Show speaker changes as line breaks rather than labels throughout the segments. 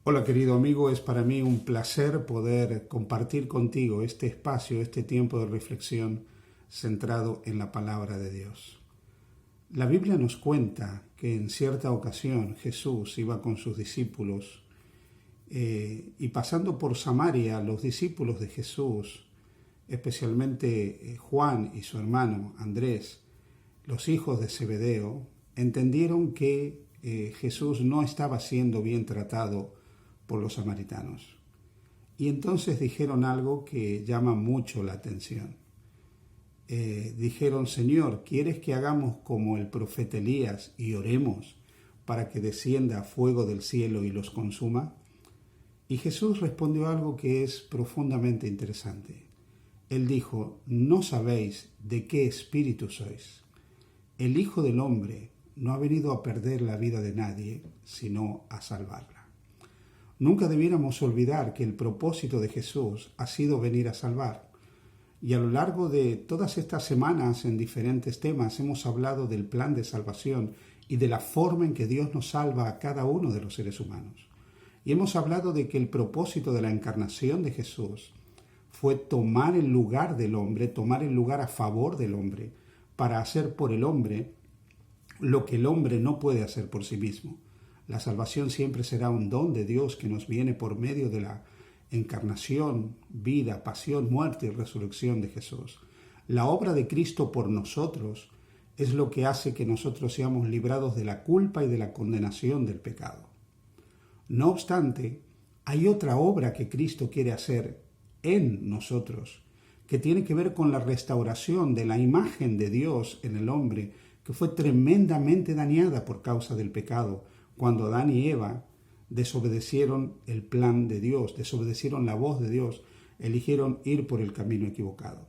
Hola querido amigo, es para mí un placer poder compartir contigo este espacio, este tiempo de reflexión centrado en la palabra de Dios. La Biblia nos cuenta que en cierta ocasión Jesús iba con sus discípulos y pasando por Samaria, los discípulos de Jesús, especialmente Juan y su hermano Andrés, los hijos de Zebedeo, entendieron que Jesús no estaba siendo bien tratado por los samaritanos. Y entonces dijeron algo que llama mucho la atención. Dijeron: Señor, ¿quieres que hagamos como el profeta Elías y oremos para que descienda fuego del cielo y los consuma? Y Jesús respondió algo que es profundamente interesante. Él dijo: no sabéis de qué espíritu sois. El Hijo del Hombre no ha venido a perder la vida de nadie, sino a salvarla. Nunca debiéramos olvidar que el propósito de Jesús ha sido venir a salvar. Y a lo largo de todas estas semanas en diferentes temas hemos hablado del plan de salvación y de la forma en que Dios nos salva a cada uno de los seres humanos. Y hemos hablado de que el propósito de la encarnación de Jesús fue tomar el lugar del hombre, tomar el lugar a favor del hombre, para hacer por el hombre lo que el hombre no puede hacer por sí mismo. La salvación siempre será un don de Dios que nos viene por medio de la encarnación, vida, pasión, muerte y resurrección de Jesús. La obra de Cristo por nosotros es lo que hace que nosotros seamos librados de la culpa y de la condenación del pecado. No obstante, hay otra obra que Cristo quiere hacer en nosotros, que tiene que ver con la restauración de la imagen de Dios en el hombre, que fue tremendamente dañada por causa del pecado, cuando Adán y Eva desobedecieron el plan de Dios, desobedecieron la voz de Dios, eligieron ir por el camino equivocado.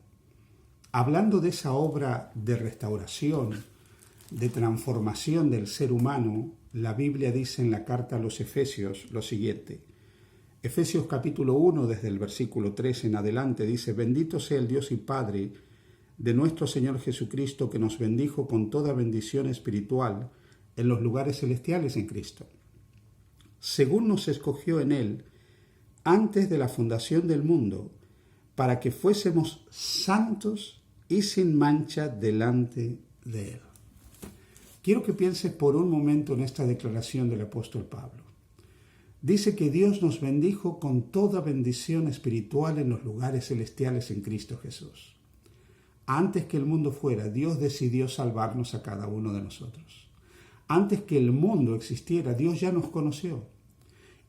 Hablando de esa obra de restauración, de transformación del ser humano, la Biblia dice en la carta a los Efesios lo siguiente. Efesios capítulo 1, desde el versículo 3 en adelante, dice: bendito sea el Dios y Padre de nuestro Señor Jesucristo, que nos bendijo con toda bendición espiritual en los lugares celestiales en Cristo, según nos escogió en Él antes de la fundación del mundo, para que fuésemos santos y sin mancha delante de Él. Quiero que pienses por un momento en esta declaración del apóstol Pablo. Dice que Dios nos bendijo con toda bendición espiritual en los lugares celestiales en Cristo Jesús. Antes que el mundo fuera, Dios decidió salvarnos a cada uno de nosotros. Antes que el mundo existiera, Dios ya nos conoció.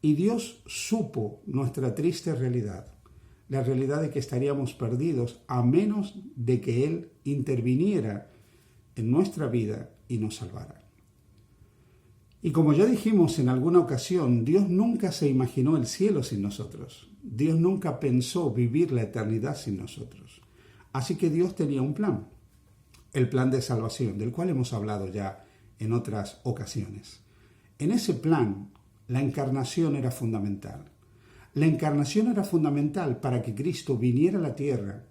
Y Dios supo nuestra triste realidad, la realidad de que estaríamos perdidos a menos de que Él interviniera en nuestra vida y nos salvara. Y como ya dijimos en alguna ocasión, Dios nunca se imaginó el cielo sin nosotros. Dios nunca pensó vivir la eternidad sin nosotros. Así que Dios tenía un plan, el plan de salvación, del cual hemos hablado ya en otras ocasiones. En ese plan, la encarnación era fundamental. La encarnación era fundamental para que Cristo viniera a la tierra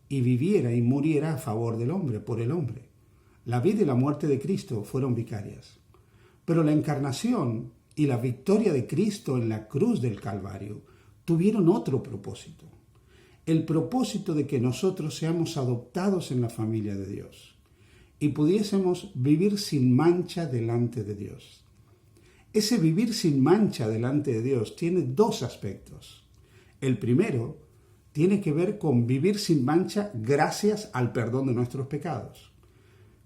y viviera y muriera a favor del hombre, por el hombre. La vida y la muerte de Cristo fueron vicarias. Pero la encarnación y la victoria de Cristo en la cruz del Calvario tuvieron otro propósito. El propósito de que nosotros seamos adoptados en la familia de Dios y pudiésemos vivir sin mancha delante de Dios. Ese vivir sin mancha delante de Dios tiene dos aspectos. El primero tiene que ver con vivir sin mancha gracias al perdón de nuestros pecados.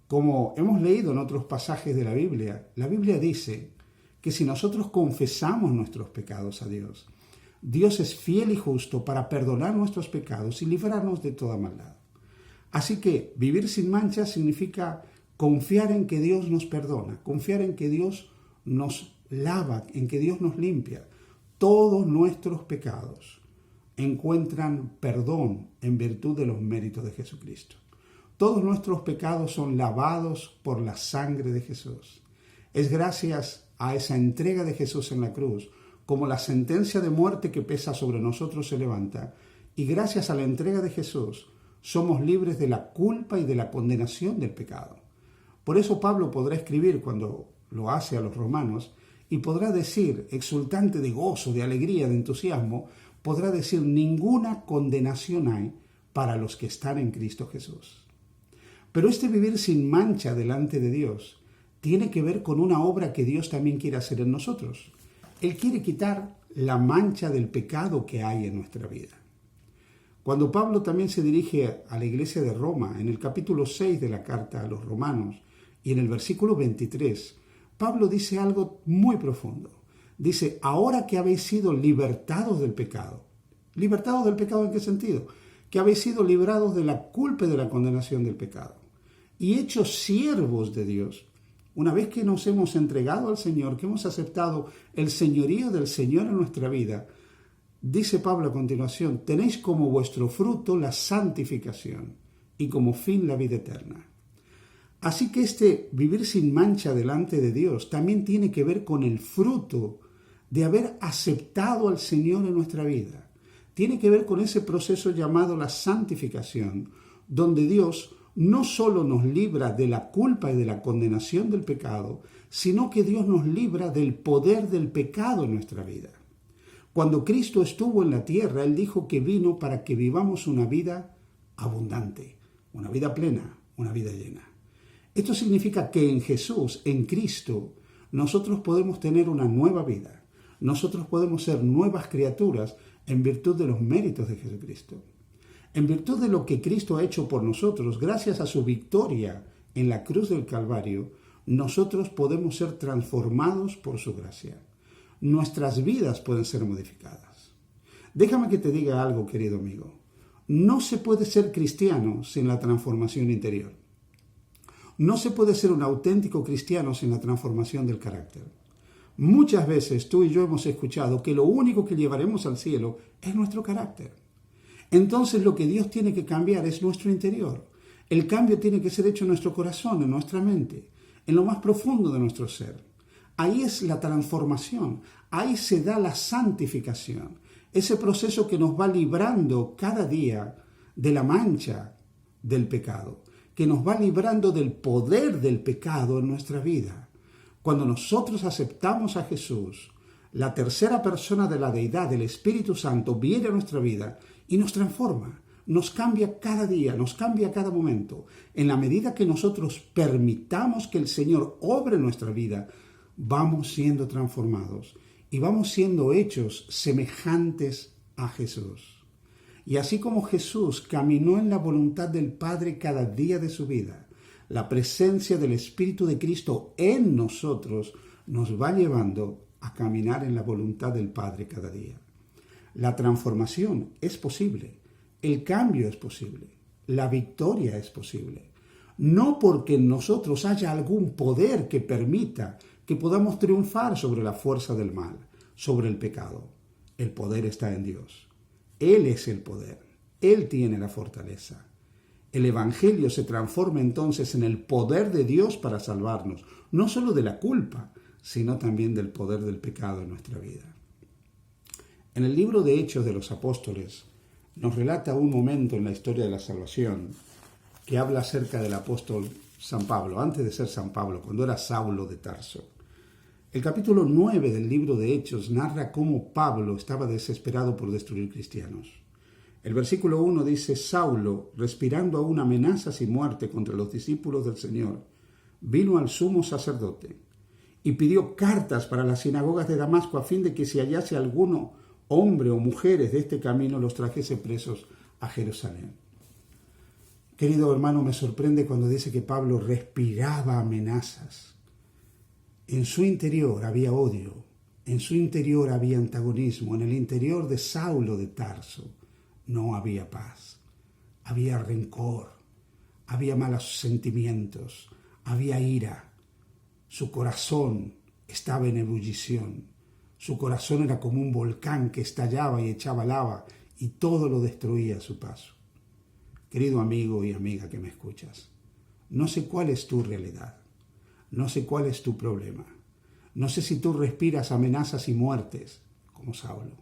Como hemos leído en otros pasajes de la Biblia dice que si nosotros confesamos nuestros pecados a Dios, Dios es fiel y justo para perdonar nuestros pecados y librarnos de toda maldad. Así que vivir sin mancha significa confiar en que Dios nos perdona, confiar en que Dios nos lava, en que Dios nos limpia. Todos nuestros pecados encuentran perdón en virtud de los méritos de Jesucristo. Todos nuestros pecados son lavados por la sangre de Jesús. Es gracias a esa entrega de Jesús en la cruz, como la sentencia de muerte que pesa sobre nosotros se levanta, y gracias a la entrega de Jesús somos libres de la culpa y de la condenación del pecado. Por eso Pablo podrá escribir, cuando lo hace a los romanos, y podrá decir, exultante de gozo, de alegría, de entusiasmo, podrá decir, ninguna condenación hay para los que están en Cristo Jesús. Pero este vivir sin mancha delante de Dios tiene que ver con una obra que Dios también quiere hacer en nosotros. Él quiere quitar la mancha del pecado que hay en nuestra vida. Cuando Pablo también se dirige a la iglesia de Roma, en el capítulo 6 de la carta a los romanos y en el versículo 23, Pablo dice algo muy profundo. Dice, ahora que habéis sido libertados del pecado. ¿Libertados del pecado en qué sentido? Que habéis sido librados de la culpa y de la condenación del pecado. Y hechos siervos de Dios. Una vez que nos hemos entregado al Señor, que hemos aceptado el señorío del Señor en nuestra vida, dice Pablo a continuación, tenéis como vuestro fruto la santificación y como fin la vida eterna. Así que este vivir sin mancha delante de Dios también tiene que ver con el fruto de haber aceptado al Señor en nuestra vida. Tiene que ver con ese proceso llamado la santificación, donde Dios no solo nos libra de la culpa y de la condenación del pecado, sino que Dios nos libra del poder del pecado en nuestra vida. Cuando Cristo estuvo en la tierra, Él dijo que vino para que vivamos una vida abundante, una vida plena, una vida llena. Esto significa que en Jesús, en Cristo, nosotros podemos tener una nueva vida. Nosotros podemos ser nuevas criaturas en virtud de los méritos de Jesucristo. En virtud de lo que Cristo ha hecho por nosotros, gracias a su victoria en la cruz del Calvario, nosotros podemos ser transformados por su gracia. Nuestras vidas pueden ser modificadas. Déjame que te diga algo, querido amigo. No se puede ser cristiano sin la transformación interior. No se puede ser un auténtico cristiano sin la transformación del carácter. Muchas veces tú y yo hemos escuchado que lo único que llevaremos al cielo es nuestro carácter. Entonces lo que Dios tiene que cambiar es nuestro interior. El cambio tiene que ser hecho en nuestro corazón, en nuestra mente, en lo más profundo de nuestro ser. Ahí es la transformación, ahí se da la santificación, ese proceso que nos va librando cada día de la mancha del pecado, que nos va librando del poder del pecado en nuestra vida. Cuando nosotros aceptamos a Jesús, la tercera persona de la deidad, el Espíritu Santo, viene a nuestra vida y nos transforma, nos cambia cada día, nos cambia cada momento. En la medida que nosotros permitamos que el Señor obre en nuestra vida, vamos siendo transformados y vamos siendo hechos semejantes a Jesús. Y así como Jesús caminó en la voluntad del Padre cada día de su vida, la presencia del Espíritu de Cristo en nosotros nos va llevando a caminar en la voluntad del Padre cada día. La transformación es posible, el cambio es posible, la victoria es posible. No porque en nosotros haya algún poder que permita que podamos triunfar sobre la fuerza del mal, sobre el pecado. El poder está en Dios. Él es el poder. Él tiene la fortaleza. El Evangelio se transforma entonces en el poder de Dios para salvarnos, no solo de la culpa, sino también del poder del pecado en nuestra vida. En el libro de Hechos de los Apóstoles nos relata un momento en la historia de la salvación que habla acerca del apóstol San Pablo, antes de ser San Pablo, cuando era Saulo de Tarso. El capítulo 9 del libro de Hechos narra cómo Pablo estaba desesperado por destruir cristianos. El versículo 1 dice, Saulo, respirando aún amenazas y muerte contra los discípulos del Señor, vino al sumo sacerdote y pidió cartas para las sinagogas de Damasco a fin de que si hallase alguno, hombre o mujeres de este camino, los trajese presos a Jerusalén. Querido hermano, me sorprende cuando dice que Pablo respiraba amenazas. En su interior había odio, en su interior había antagonismo, en el interior de Saulo de Tarso no había paz, había rencor, había malos sentimientos, había ira. Su corazón estaba en ebullición, su corazón era como un volcán que estallaba y echaba lava y todo lo destruía a su paso. Querido amigo y amiga que me escuchas, no sé cuál es tu realidad. No sé cuál es tu problema. No sé si tú respiras amenazas y muertes, como Saulo.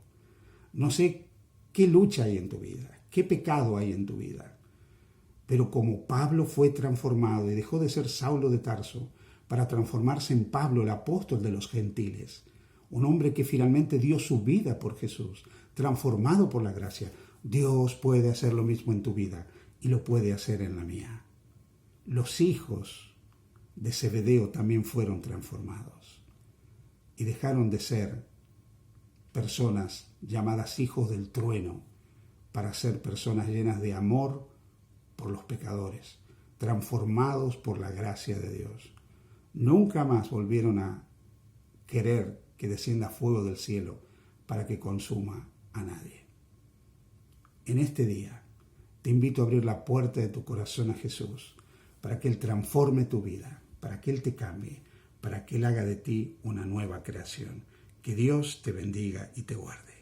No sé qué lucha hay en tu vida, qué pecado hay en tu vida. Pero como Pablo fue transformado y dejó de ser Saulo de Tarso para transformarse en Pablo, el apóstol de los gentiles. Un hombre que finalmente dio su vida por Jesús, transformado por la gracia. Dios puede hacer lo mismo en tu vida y lo puede hacer en la mía. Los hijos de Zebedeo también fueron transformados y dejaron de ser personas llamadas hijos del trueno para ser personas llenas de amor por los pecadores, transformados por la gracia de Dios. Nunca más volvieron a querer que descienda fuego del cielo para que consuma a nadie. En este día te invito a abrir la puerta de tu corazón a Jesús para que Él transforme tu vida, para que Él te cambie, para que Él haga de ti una nueva creación. Que Dios te bendiga y te guarde.